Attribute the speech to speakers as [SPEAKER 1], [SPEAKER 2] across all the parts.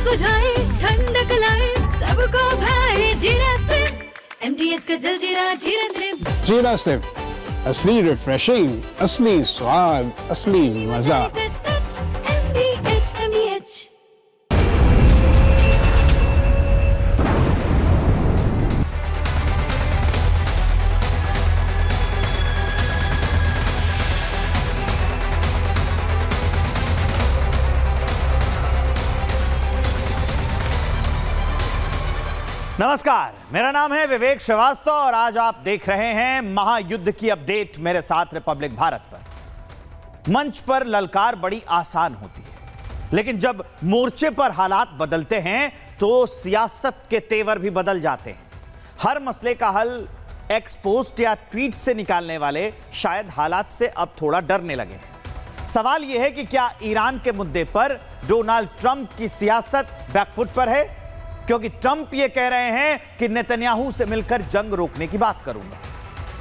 [SPEAKER 1] बुझाए ठंडक लाए सबको भाए जीरा सिर्फ MTH का जलजीरा जीरा सिर्फ।
[SPEAKER 2] जीरा सिर्फ असली रिफ्रेशिंग, असली स्वाद, असली मजा।
[SPEAKER 1] MTH।
[SPEAKER 3] नमस्कार, मेरा नाम है विवेक श्रीवास्तव और आज आप देख रहे हैं महायुद्ध की अपडेट मेरे साथ रिपब्लिक भारत पर। मंच पर ललकार बड़ी आसान होती है, लेकिन जब मोर्चे पर हालात बदलते हैं तो सियासत के तेवर भी बदल जाते हैं। हर मसले का हल एक्स पोस्ट या ट्वीट से निकालने वाले शायद हालात से अब थोड़ा डरने लगे हैं। सवाल यह है कि क्या ईरान के मुद्दे पर डोनाल्ड ट्रंप की सियासत बैकफुट पर है, क्योंकि ट्रंप ये कह रहे हैं कि नेतन्याहू से मिलकर जंग रोकने की बात करूंगा।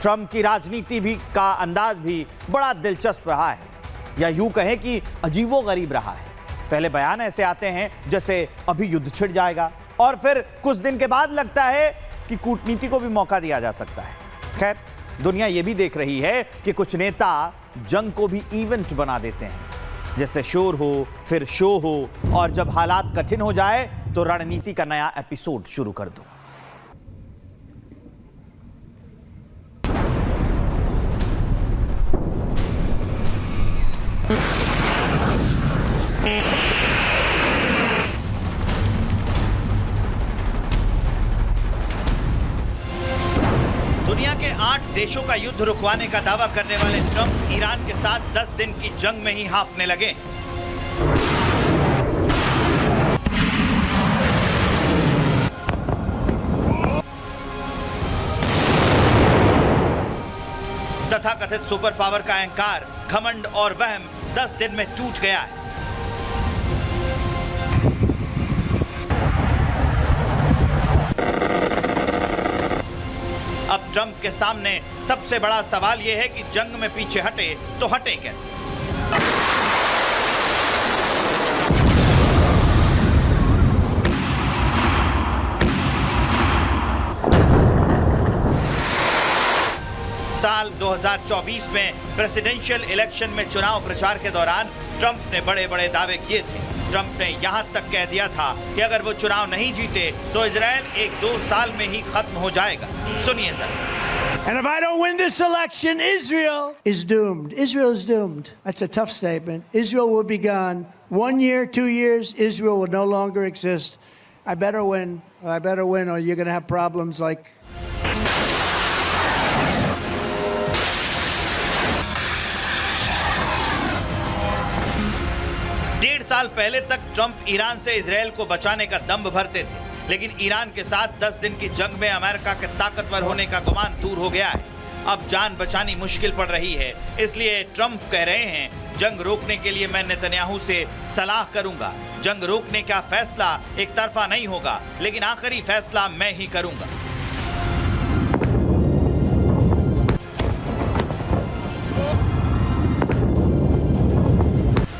[SPEAKER 3] ट्रंप की राजनीति भी का अंदाज भी बड़ा दिलचस्प रहा है, या यूं कहें कि अजीबोगरीब रहा है। पहले बयान ऐसे आते हैं जैसे अभी युद्ध छिड़ जाएगा, और फिर कुछ दिन के बाद लगता है कि कूटनीति को भी मौका दिया जा सकता है। खैर, दुनिया ये भी देख रही है कि कुछ नेता जंग को भी इवेंट बना देते हैं, जैसे शोर हो फिर शो हो, और जब हालात कठिन हो जाए तो रणनीति का नया एपिसोड शुरू कर दो। दुनिया के 8 देशों का युद्ध रुकवाने का दावा करने वाले ट्रंप ईरान के साथ 10 दिन की जंग में ही हाँफने लगे। तथाकथित सुपर पावर का अहंकार, घमंड और वहम 10 दिन में टूट गया है। अब ट्रंप के सामने सबसे बड़ा सवाल यह है कि जंग में पीछे हटे तो हटे कैसे। साल 2024 में प्रेसिडेंशियल इलेक्शन में चुनाव प्रचार के दौरान ट्रंप ने बड़े बड़े दावे किए थे। ट्रंप ने यहां तक कह दिया था कि अगर वो चुनाव नहीं जीते तो इजराइल 1-2 साल में ही खत्म हो जाएगा। सुनिए जरा।
[SPEAKER 4] And if I don't win this election, Israel is doomed. Israel is doomed. That's a tough statement. Israel will be gone. 1 year, 2 years, Israel will no longer exist. I better win, or you're going to have problems like...
[SPEAKER 3] डेढ़ साल पहले तक Trump Iran से Israel को बचाने का दम्भ भरते थे, लेकिन ईरान के साथ 10 दिन की जंग में अमेरिका के ताकतवर होने का गुमान दूर हो गया है। अब जान बचानी मुश्किल पड़ रही है, इसलिए ट्रंप कह रहे हैं जंग रोकने के लिए मैं नेतन्याहू से सलाह करूंगा। जंग रोकने का फैसला एक तरफा नहीं होगा, लेकिन आखिरी फैसला मैं ही करूंगा।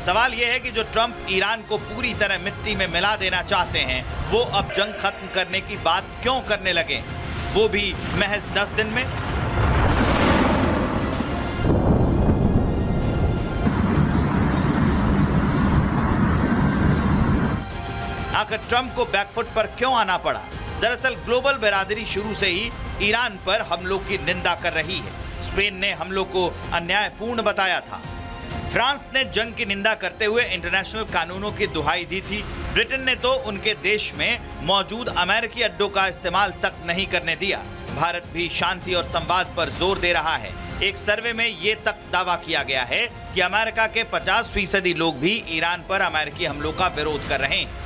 [SPEAKER 3] सवाल यह है कि जो ट्रंप ईरान को पूरी तरह मिट्टी में मिला देना चाहते हैं, वो अब जंग खत्म करने की बात क्यों करने लगे, वो भी महज 10 दिन में। आखिर ट्रंप को बैकफुट पर क्यों आना पड़ा? दरअसल ग्लोबल बिरादरी शुरू से ही ईरान पर हमलों की निंदा कर रही है। स्पेन ने हमलों को अन्यायपूर्ण बताया था। फ्रांस ने जंग की निंदा करते हुए इंटरनेशनल कानूनों की दुहाई दी थी। ब्रिटेन ने तो उनके देश में मौजूद अमेरिकी अड्डों का इस्तेमाल तक नहीं करने दिया। भारत भी शांति और संवाद पर जोर दे रहा है। एक सर्वे में ये तक दावा किया गया है कि अमेरिका के 50% लोग भी ईरान पर अमेरिकी हमलों का विरोध कर रहे हैं।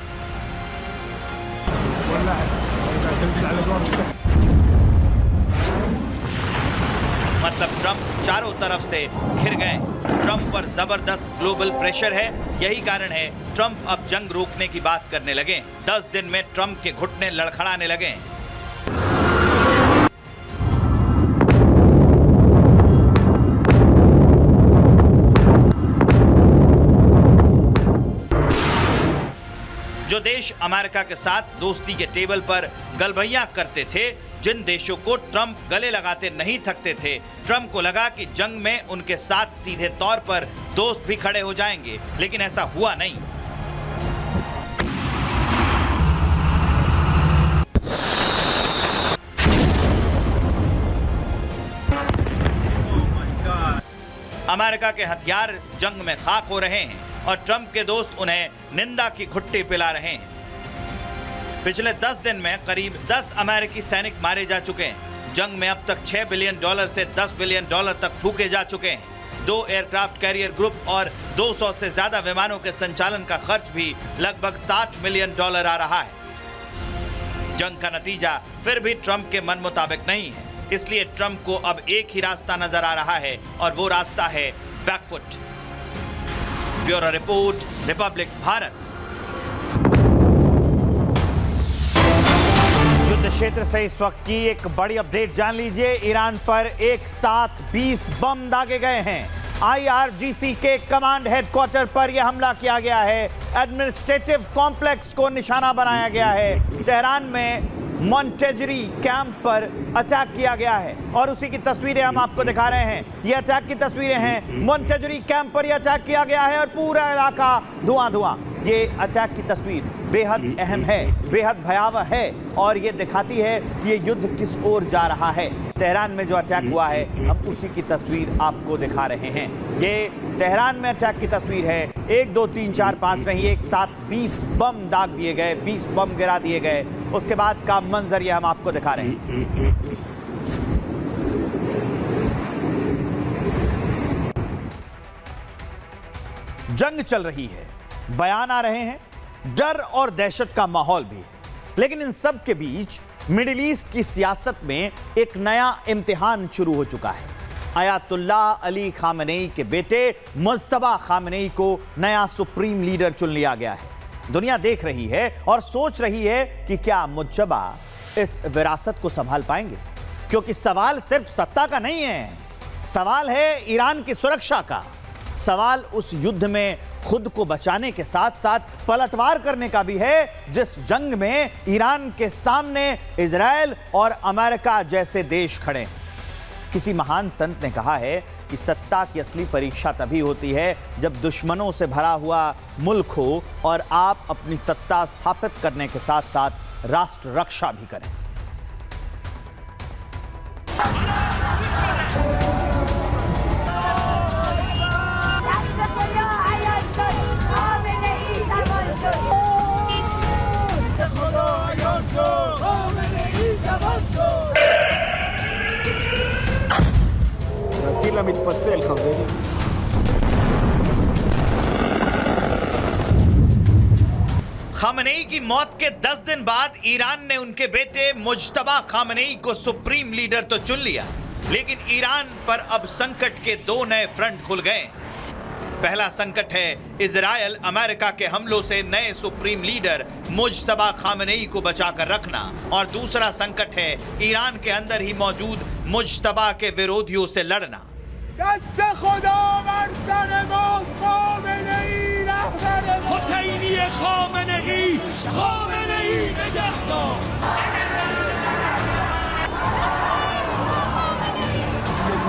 [SPEAKER 3] मतलब ट्रंप चारों तरफ से घिर गए। ट्रंप पर जबरदस्त ग्लोबल प्रेशर है। यही कारण है ट्रंप अब जंग रोकने की बात करने लगे। 10 दिन में ट्रंप के घुटने लड़खड़ाने लगे। जो जो देश अमेरिका के साथ दोस्ती के टेबल पर गलबैयां करते थे, जिन देशों को ट्रंप गले लगाते नहीं थकते थे, ट्रंप को लगा कि जंग में उनके साथ सीधे तौर पर दोस्त भी खड़े हो जाएंगे, लेकिन ऐसा हुआ नहीं। अमेरिका के हथियार जंग में खाक हो रहे हैं और ट्रंप के दोस्त उन्हें निंदा की घुट्टी पिला रहे हैं। पिछले 10 दिन में करीब 10 अमेरिकी सैनिक मारे जा चुके हैं। जंग में अब तक $6 बिलियन से $10 बिलियन तक फूके जा चुके हैं। 2 एयरक्राफ्ट कैरियर ग्रुप और 200 से ज्यादा विमानों के संचालन का खर्च भी लगभग $60 मिलियन आ रहा है। जंग का नतीजा फिर भी ट्रंप के मन मुताबिक नहीं है, इसलिए ट्रंप को अब एक ही रास्ता नजर आ रहा है और वो रास्ता है back foot. Bureau report, Republic Bharat. युद्ध क्षेत्र से इस वक्त की एक बड़ी अपडेट जान लीजिए। ईरान पर एक साथ 20 बम दागे गए हैं। IRGC के कमांड हेडक्वार्टर पर यह हमला किया गया है। एडमिनिस्ट्रेटिव कॉम्प्लेक्स को निशाना बनाया गया है। तेहरान में मॉन्टेजरी कैंप पर अटैक किया गया है और उसी की तस्वीरें हम आपको दिखा रहे हैं। ये अटैक की तस्वीरें हैं। मॉन्टेजरी कैंप पर यह अटैक किया गया है और पूरा इलाका धुआं। ये अटैक की तस्वीर बेहद अहम है, बेहद भयावह है और ये दिखाती है कि ये युद्ध किस ओर जा रहा है। तेहरान में जो अटैक हुआ है, हम उसी की तस्वीर आपको दिखा रहे हैं। ये तेहरान में अटैक की तस्वीर है। 1 2 3 4 5 नहीं, एक साथ 20 बम दाग दिए गए, 20 बम गिरा दिए गए। उसके बाद का मंजर ये हम आपको दिखा रहे हैं। जंग चल रही है, बयान आ रहे हैं, डर और दहशत का माहौल भी है, लेकिन इन सब के बीच मिडिल ईस्ट की सियासत में एक नया इम्तिहान शुरू हो चुका है। अयातुल्लाह अली खामनेई के बेटे मुज्तबा खामनेई को नया सुप्रीम लीडर चुन लिया गया है। दुनिया देख रही है और सोच रही है कि क्या मुज्तबा इस विरासत को संभाल पाएंगे, क्योंकि सवाल सिर्फ सत्ता का नहीं है, सवाल है ईरान की सुरक्षा का। सवाल उस युद्ध में खुद को बचाने के साथ साथ पलटवार करने का भी है, जिस जंग में ईरान के सामने इजराइल और अमेरिका जैसे देश खड़े हैं। किसी महान संत ने कहा है कि सत्ता की असली परीक्षा तभी होती है जब दुश्मनों से भरा हुआ मुल्क हो और आप अपनी सत्ता स्थापित करने के साथ साथ राष्ट्र रक्षा भी करें। खामनेई की मौत के 10 दिन बाद ईरान ने उनके बेटे मुज्तबा खामनेई को सुप्रीम लीडर तो चुन लिया, लेकिन ईरान पर अब संकट के 2 नए फ्रंट खुल गए। पहला संकट है इजराइल अमेरिका के हमलों से नए सुप्रीम लीडर मुज्तबा खामनेई को बचाकर रखना, और दूसरा संकट है ईरान के अंदर ही मौजूद मुज्तबा के विरोधियों से लड़ना।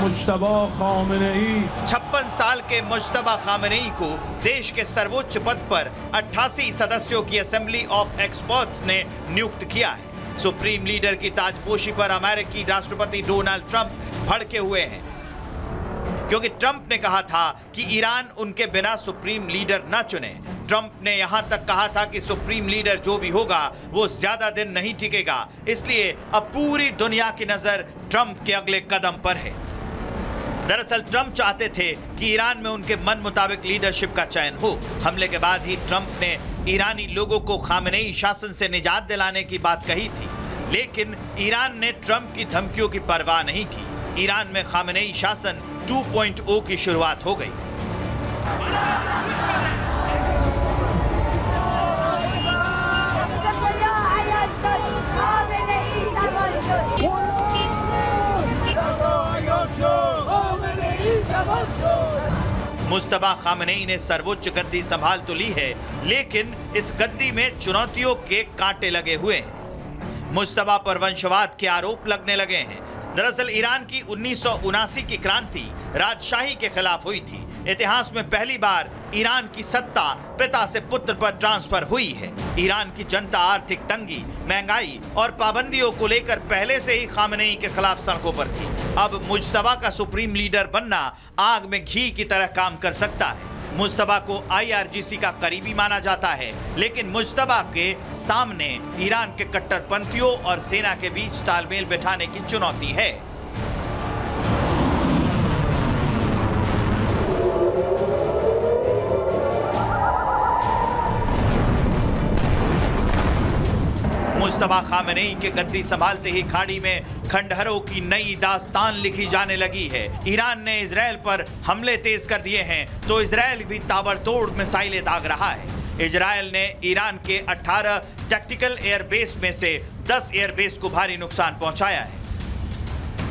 [SPEAKER 5] मुज्तबा खामनेई
[SPEAKER 3] 56 साल के मुज्तबा खामनेई को देश के सर्वोच्च पद पर 88 सदस्यों की असेंबली ऑफ एक्सपर्ट्स ने नियुक्त किया है। सुप्रीम लीडर की ताजपोशी पर अमेरिकी राष्ट्रपति डोनाल्ड ट्रंप भड़के हुए हैं, क्योंकि ट्रंप ने कहा था कि ईरान उनके बिना सुप्रीम लीडर न चुने। ट्रंप ने यहां तक कहा था कि सुप्रीम लीडर जो भी होगा वो ज्यादा दिन नहीं टिकेगा, इसलिए अब पूरी दुनिया की नजर ट्रंप के अगले कदम पर है। दरअसल ट्रंप चाहते थे कि ईरान में उनके मन मुताबिक लीडरशिप का चयन हो। हमले के बाद ही ट्रंप ने ईरानी लोगों को खामनेई शासन से निजात दिलाने की बात कही थी, लेकिन ईरान ने ट्रंप की धमकियों की परवाह नहीं की। ईरान में खामनेई शासन 2.0 की शुरुआत हो गई। मुस्तफा खामनेई ने सर्वोच्च गद्दी संभाल तो ली है, लेकिन इस गद्दी में चुनौतियों के कांटे लगे हुए हैं। मुस्तफा पर वंशवाद के आरोप लगने लगे हैं। दरअसल ईरान की 1979 की क्रांति राजशाही के खिलाफ हुई थी। इतिहास में पहली बार ईरान की सत्ता पिता से पुत्र पर ट्रांसफर हुई है। ईरान की जनता आर्थिक तंगी, महंगाई और पाबंदियों को लेकर पहले से ही खामनेई के खिलाफ सड़कों पर थी। अब मुज्तबा का सुप्रीम लीडर बनना आग में घी की तरह काम कर सकता है। मुज्तबा को IRGC का करीबी माना जाता है, लेकिन मुज्तबा के सामने ईरान के कट्टरपंथियों और सेना के बीच तालमेल बिठाने की चुनौती है। मुस्तफा खामनेई के गद्दी संभालते ही खाड़ी में खंडहरों की नई दास्तान लिखी जाने लगी है। ईरान ने इजराइल पर हमले तेज कर दिए हैं, तो इजराइल भी ताबड़तोड़ मिसाइलें दाग रहा है। इजराइल ने ईरान के 18 टैक्टिकल एयरबेस में से 10 एयरबेस को भारी नुकसान पहुंचाया है।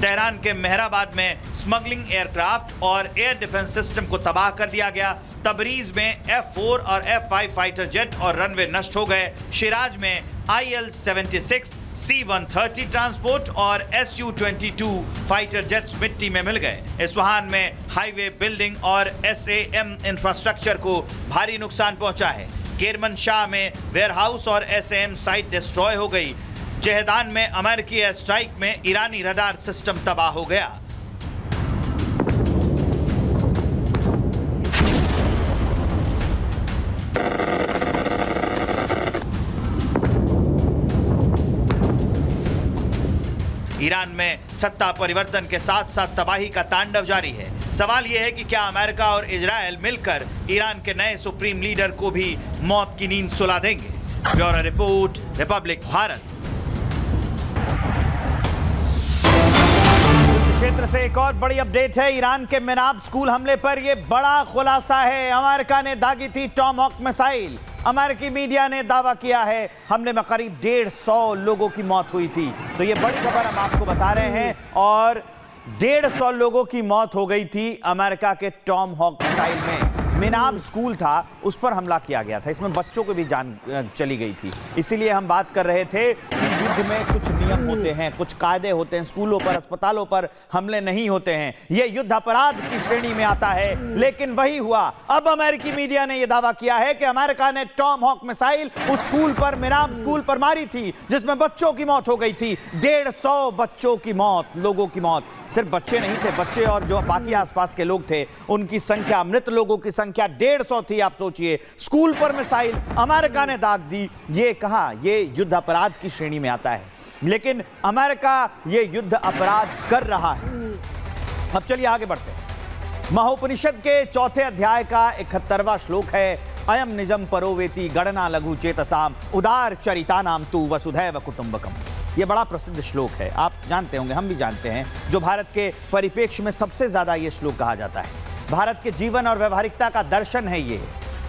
[SPEAKER 3] तेहरान के मेहराबाद में स्मगलिंग एयरक्राफ्ट और एयर डिफेंस सिस्टम को तबाह कर दिया गया। तबरीज में F4 और F5 फाइटर जेट और रनवे नष्ट हो गए। शिराज में IL-76, C-130 ट्रांसपोर्ट और Su-22 फाइटर जेट्स मिट्टी में मिल गए। इस्फहान में हाईवे, बिल्डिंग और SAM इंफ्रास्ट्रक्चर को भारी नुकसान पहुंचा है। केरमनशाह में वेयरहाउस और SAM साइट डिस्ट्रॉय हो गई। जहेदान में अमेरिकी एयर स्ट्राइक में ईरानी रडार सिस्टम तबाह हो गया। ईरान में सत्ता परिवर्तन के साथ साथ तबाही का तांडव जारी है। सवाल यह है कि क्या अमेरिका और इजराइल मिलकर ईरान के नए सुप्रीम लीडर को भी मौत की नींद सुला देंगे? Bureau report, Republic Bharat. क्षेत्र से एक और बड़ी अपडेट है। ईरान के मिनाब स्कूल हमले पर यह बड़ा खुलासा है। अमेरिका ने दागी थी टॉमहॉक मिसाइल। अमेरिकी मीडिया ने दावा किया है हमले में करीब 150 लोगों की मौत हुई थी। तो ये बड़ी खबर हम आपको बता रहे हैं। और 150 लोगों की मौत हो गई थी अमेरिका के टॉमहॉक मिसाइल में। मिनाब स्कूल था, उस पर हमला किया गया था। इसमें बच्चों को भी जान चली गई थी। इसीलिए हम बात कर रहे थे कि युद्ध में कुछ नियम होते हैं, कुछ कायदे होते हैं। स्कूलों पर, अस्पतालों पर हमले नहीं होते हैं। यह युद्ध अपराध की श्रेणी में आता है। लेकिन वही हुआ। अब अमेरिकी मीडिया ने यह दावा किया है कि अमेरिका ने टॉमहॉक मिसाइल उस स्कूल पर, मिनाब स्कूल पर मारी थी, जिसमें बच्चों की मौत हो गई थी। 150 बच्चों की मौत, लोगों की मौत। सिर्फ बच्चे नहीं थे, बच्चे और जो बाकी आसपास के लोग थे, उनकी संख्या, मृत लोगों की संख्या 150 थी। आप सोचिए, स्कूल पर मिसाइल अमेरिका ने दाग दी। ये कहा, ये युद्ध अपराध की श्रेणी में आता है। लेकिन अमेरिका ये युद्ध अपराध कर रहा है। अब चलिए आगे बढ़ते हैं। महोपनिषद के 4थे अध्याय का 71वां श्लोक है। अयम निजम परोवेति गणना लघु चेतसाम उदार चरितानाम तु वसुधैव कुटुंबकम। यह बड़ा प्रसिद्ध श्लोक है, आप जानते होंगे, हम भी जानते हैं। जो भारत के परिप्रेक्ष्य में सबसे ज्यादा यह श्लोक कहा जाता है। भारत के जीवन और व्यवहारिकता का दर्शन है ये।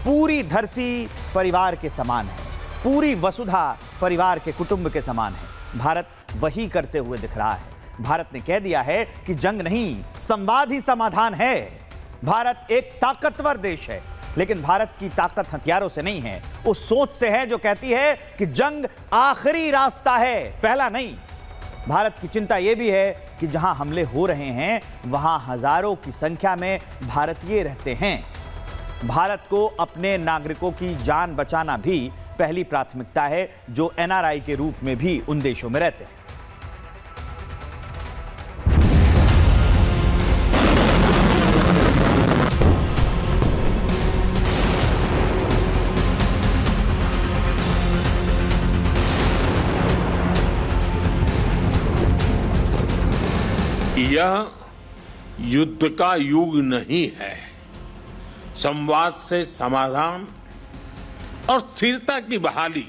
[SPEAKER 3] पूरी धरती परिवार के समान है, पूरी वसुधा परिवार के कुटुंब के समान है। भारत वही करते हुए दिख रहा है। भारत ने कह दिया है कि जंग नहीं, संवाद ही समाधान है। भारत एक ताकतवर देश है, लेकिन भारत की ताकत हथियारों से नहीं है, उस सोच से है जो कहती है कि जंग आखिरी रास्ता है, पहला नहीं। भारत की चिंता यह भी है कि जहां हमले हो रहे हैं वहां हजारों की संख्या में भारतीय रहते हैं। भारत को अपने नागरिकों की जान बचाना भी पहली प्राथमिकता है, जो NRI के रूप में भी उन देशों में रहते हैं।
[SPEAKER 6] यह युद्ध का युग नहीं है। संवाद से समाधान और स्थिरता की बहाली,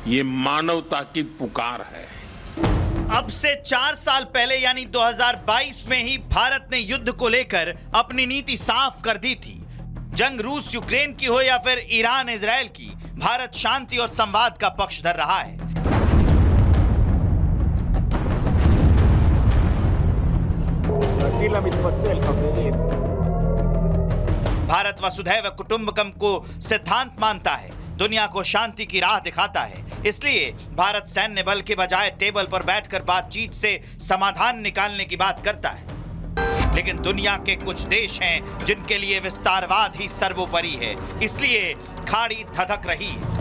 [SPEAKER 6] ये मानवता की पुकार है।
[SPEAKER 3] अब से 4 साल पहले यानी 2022 में ही भारत ने युद्ध को लेकर अपनी नीति साफ कर दी थी। जंग रूस यूक्रेन की हो या फिर ईरान इजराइल की, भारत शांति और संवाद का पक्षधर रहा है। भारत वसुधैव कुटुंबकम को सिद्धांत मानता है, दुनिया को शांति की राह दिखाता है। इसलिए भारत सैन्य बल के बजाय टेबल पर बैठकर बातचीत से समाधान निकालने की बात करता है। लेकिन दुनिया के कुछ देश हैं जिनके लिए विस्तारवाद ही सर्वोपरि है, इसलिए खाड़ी धधक रही है।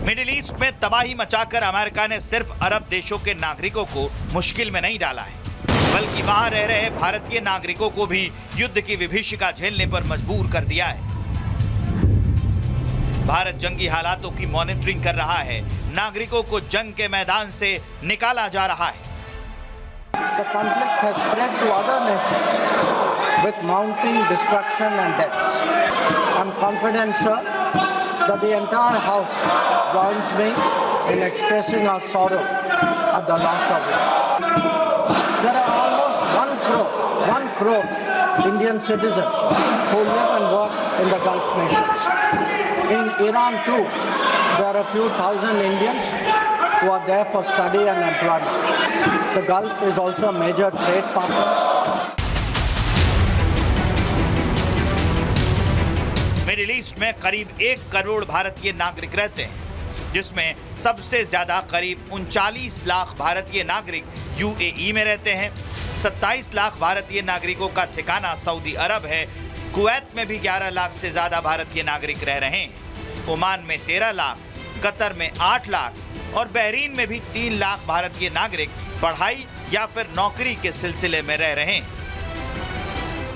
[SPEAKER 3] मिडिल ईस्ट में तबाही मचाकर अमेरिका ने सिर्फ अरब देशों के नागरिकों को मुश्किल में नहीं डाला है, बल्कि वहां रह रहे भारतीय नागरिकों को भी युद्ध की विभीषिका झेलने पर मजबूर कर दिया है। भारत जंगी हालातों की मॉनिटरिंग कर रहा है, नागरिकों को जंग के मैदान से निकाला जा रहा है।
[SPEAKER 7] The conflict has spread to other nations with mounting destruction and deaths. I'm confident, sir, that the entire House joins me in expressing our sorrow at the loss of life. There are almost 1 crore Indian citizens who live and work in the Gulf nations. In Iran too, there are a few thousand Indians who are there for study and employment. The Gulf is also a major trade partner.
[SPEAKER 3] Middle east में करीब 1 करोड़ भारतीय नागरिक रहते हैं, जिसमें सबसे ज्यादा करीब 39 लाख भारतीय नागरिक यूएई में रहते हैं। 27 लाख भारतीय नागरिकों का ठिकाना सऊदी अरब है। कुवैत में भी 11 लाख से ज्यादा भारतीय नागरिक रह रहे हैं। ओमान में 13 लाख, कतर में 8 लाख और बहरीन में भी 3 लाख भारतीय नागरिक पढ़ाई या फिर नौकरी के सिलसिले में रह रहे हैं।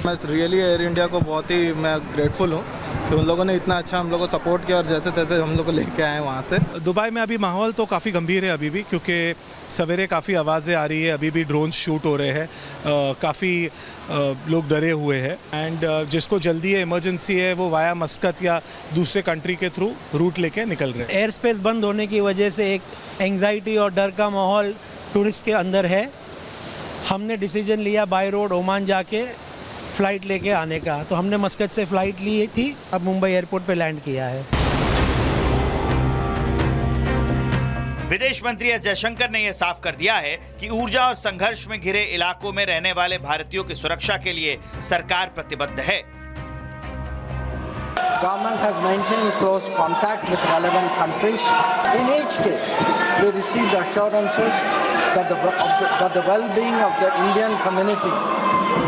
[SPEAKER 8] मैं रियली एयर इंडिया को बहुत ही मैं ग्रेटफुल हूँ कि उन लोगों ने इतना अच्छा हम लोग को सपोर्ट किया और जैसे तैसे हम लोग को लेके आए वहाँ से।
[SPEAKER 9] दुबई में अभी माहौल तो काफ़ी गंभीर है अभी भी, क्योंकि सवेरे काफ़ी आवाज़ें आ रही है, अभी भी ड्रोन शूट हो रहे हैं, काफ़ी लोग डरे हुए हैं। एंड जिसको जल्दी है, इमरजेंसी है, वो वाया मस्कत या दूसरे कंट्री के थ्रू रूट लेके निकल रहे हैं।
[SPEAKER 10] एयर स्पेस बंद होने की वजह से एक एंग्जाइटी और डर का माहौल टूरिस्ट के अंदर है। हमने डिसीजन लिया बाय रोड ओमान जाके फ्लाइट लेके आने का, तो हमने मस्कत से फ्लाइट ली थी, अब मुंबई एयरपोर्ट पे लैंड किया है।
[SPEAKER 3] विदेश मंत्री एस जयशंकर ने यह साफ कर दिया है कि ऊर्जा और संघर्ष में घिरे इलाकों में रहने वाले भारतीयों की सुरक्षा के लिए सरकार प्रतिबद्ध है।
[SPEAKER 7] Government has maintained close contact with relevant countries. In each case, we received assurances that the well-being of the Indian community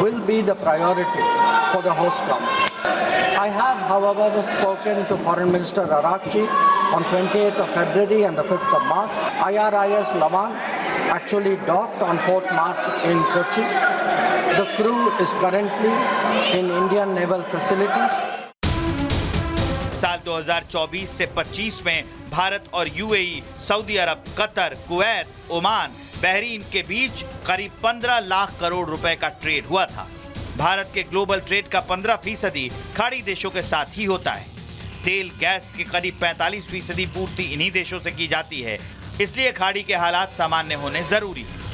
[SPEAKER 7] will be the priority for the host government. I have, however, spoken to Foreign Minister Arakchi on 28th of February and the 5th of March. IRIS Lavan actually docked on 4th March in Kochi. The crew is currently in Indian naval facilities.
[SPEAKER 3] साल 2024 से 25 में भारत और UAE, Saudi अरब, Qatar, Kuwait, Oman, Bahrain के बीच करीब 15 लाख करोड़ रुपए का trade हुआ था। भारत के ग्लोबल ट्रेड का 15% खाड़ी देशों के साथ ही होता है। तेल गैस के करीब 45% पूर्ति इन्हीं देशों से की जाती है, इसलिए खाड़ी के हालात सामान्य होने जरूरी है।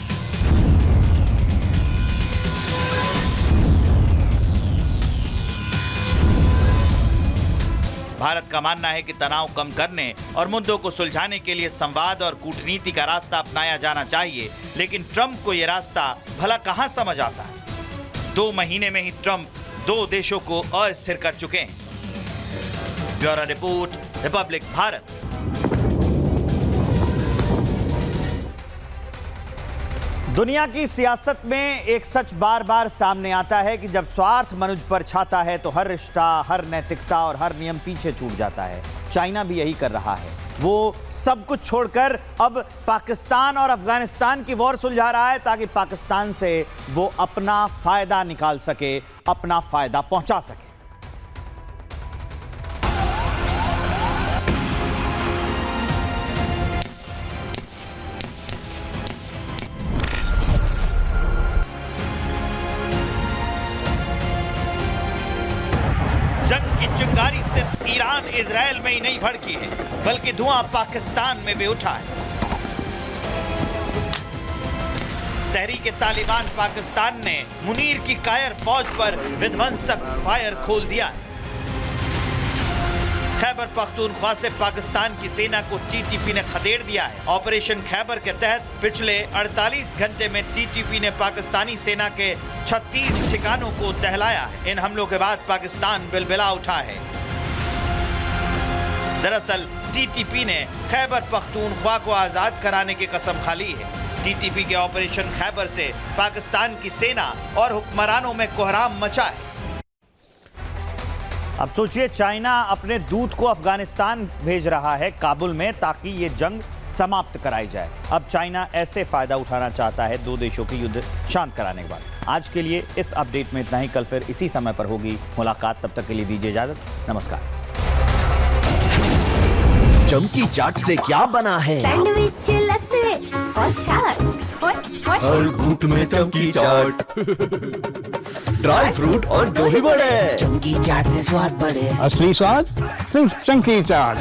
[SPEAKER 3] भारत का मानना है कि तनाव कम करने और मुद्दों को सुलझाने के लिए संवाद और कूटनीति का रास्ता अपनाया जाना चाहिए, लेकिन ट्रंप को यह रास्ता भला कहां समझ आता है। 2 महीने में ही ट्रंप 2 देशों को अस्थिर कर चुके हैं। Bureau report, Republic Bharat. दुनिया की सियासत में एक सच बार बार सामने आता है कि जब स्वार्थ मनुज पर छाता है तो हर रिश्ता, हर नैतिकता और हर नियम पीछे छूट जाता है। चाइना भी यही कर रहा है। वो सब कुछ छोड़कर अब पाकिस्तान और अफगानिस्तान की वॉर सुलझा रहा है ताकि पाकिस्तान से वो अपना फायदा निकाल सके, अपना फायदा पहुंचा सके। जंग की चिंगारी सिर्फ ईरान इजरायल में ही नहीं भड़की है, बल्कि धुआं पाकिस्तान में भी उठा है। तहरीक तालिबान पाकिस्तान ने मुनीर की कायर फौज पर विध्वंसक फायर खोल दिया है। खैबर पख्तूनख्वा से पाकिस्तान की सेना को टीटीपी ने खदेड़ दिया है। ऑपरेशन खैबर के तहत पिछले 48 घंटे में टीटीपी ने पाकिस्तानी सेना के 36 ठिकानों को दहलाया है। इन हमलों के बाद पाकिस्तान बिलबिला उठा है। दरअसल टीटीपी ने खैबर पख्तूनख्वा को आजाद कराने की कसम खा ली है। टीटीपी के ऑपरेशन खैबर से पाकिस्तान की सेना और हुक्मरानों में कोहराम मचा है। अब सोचिए, चाइना अपने दूत को अफगानिस्तान भेज रहा है काबुल में, ताकि ये जंग समाप्त कराई जाए। अब चाइना ऐसे फायदा उठाना चाहता है दो देशों की युद्ध शांत कराने के बाद। आज के लिए इस अपडेट में इतना ही। कल फिर इसी समय पर होगी मुलाकात। तब तक के लिए दीजिए इजाजत। नमस्कार।
[SPEAKER 11] चमकी चाट से क्या बना है?
[SPEAKER 1] सैंडविच, लस्सी और छाछ
[SPEAKER 11] हर घूंट में चमकी चाट, ड्राई फ्रूट और दही बड़े। चमकी चाट से स्वाद बढ़े।
[SPEAKER 2] असली स्वाद सिर्फ चंकी चाट।